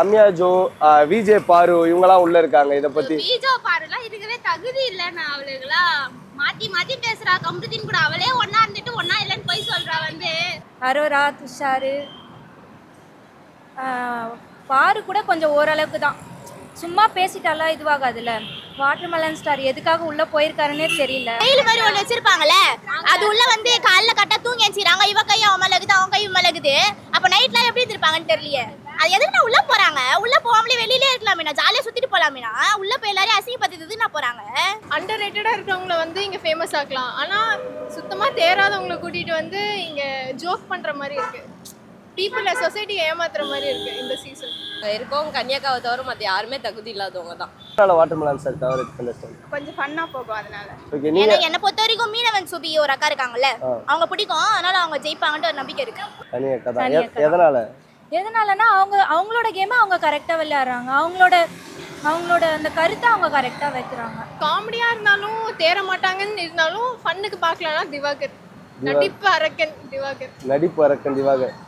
Ramya Joe, VJ பாரு இவங்கலாம் உள்ள இருக்காங்க. இத பத்தி விஜோ பாருலாம் இருக்கவே தகுதி இல்லைன்னா அவளுக்குலாம் மாத்தி மாத்தி பேசுறா. கம்ருதீன் கூட அவளே ஒன்னா இருந்துட்டு ஒன்னா இல்லைன்னு போய் சொல்றா. வந்து அரோரா, துஷாரு, பாரு கூட கொஞ்சம் ஓரளவுக்கு தான், சும்மா பேசிட்டாலாம் இதுவாகாதுல்ல. வாட்டர்மெலன் ஸ்டார் எதுக்காக உள்ள போயிருக்காருன்னே தெரியல. கையில் மாதிரி ஒன்று வச்சிருப்பாங்கல்ல, அது உள்ள வந்து காலைல கட்டா தூங்கி வச்சிருக்காங்க. இவ கை அவன் மலகுது, அவன் கை மலகுது. அப்ப நைட்லாம் எப்படி இருந்திருப்பாங்கன்னு தெரியல. அது எதுக்கு உள்ள போறாங்க? உள்ள போகாமலே வெளியிலே இருக்கலாமேனா, ஜாலியா சுத்திட்டு போலாமேனா. உள்ள போய் எல்லாரையும் அசிங்கப்படுத்துறதுக்கு நான் போறாங்க. அண்டர் ரேட்டடா இருக்கிறவங்கள வந்து இங்க ஃபேமஸ் ஆக்கலாம். ஆனா சுத்தமா தேராதவங்களை கூட்டிட்டு வந்து இங்க ஜோக் பண்ற மாதிரி இருக்கு. பீப்புள சொசைட்டியை ஏமாத்துற மாதிரி இருக்கு இந்த சீசன். இருக்கவங்க கன்னியாக்காவை தவிர மற்ற யாருமே தகுதி இல்லாதவங்க தான். Watermelon star favourite contestant. கொஞ்சம் ஃபன்னா போகும் அதனால. ஓகே, நீங்க என்ன பொறுத்த வரைக்கும் மீனவன் சுபி ஒரு அக்கா இருக்காங்கல்ல, அவங்க பிடிக்கும். அதனால அவங்க ஜெயிப்பாங்கன்ற ஒரு நம்பிக்கை இருக்கு. தனியா கதை எதனாலனா அவங்களோட கேமை அவங்க கரெக்டாக விளையாடுறாங்க. அவங்களோட அந்த கருத்தை அவங்க கரெக்டாக வைக்கிறாங்க. காமெடியா இருந்தாலும் தேர மாட்டாங்கன்னு இருந்தாலும் ஃபன்னுக்கு பார்க்கலாம்னா திவாகர். நடிப்பு அரக்கன் திவாகர்.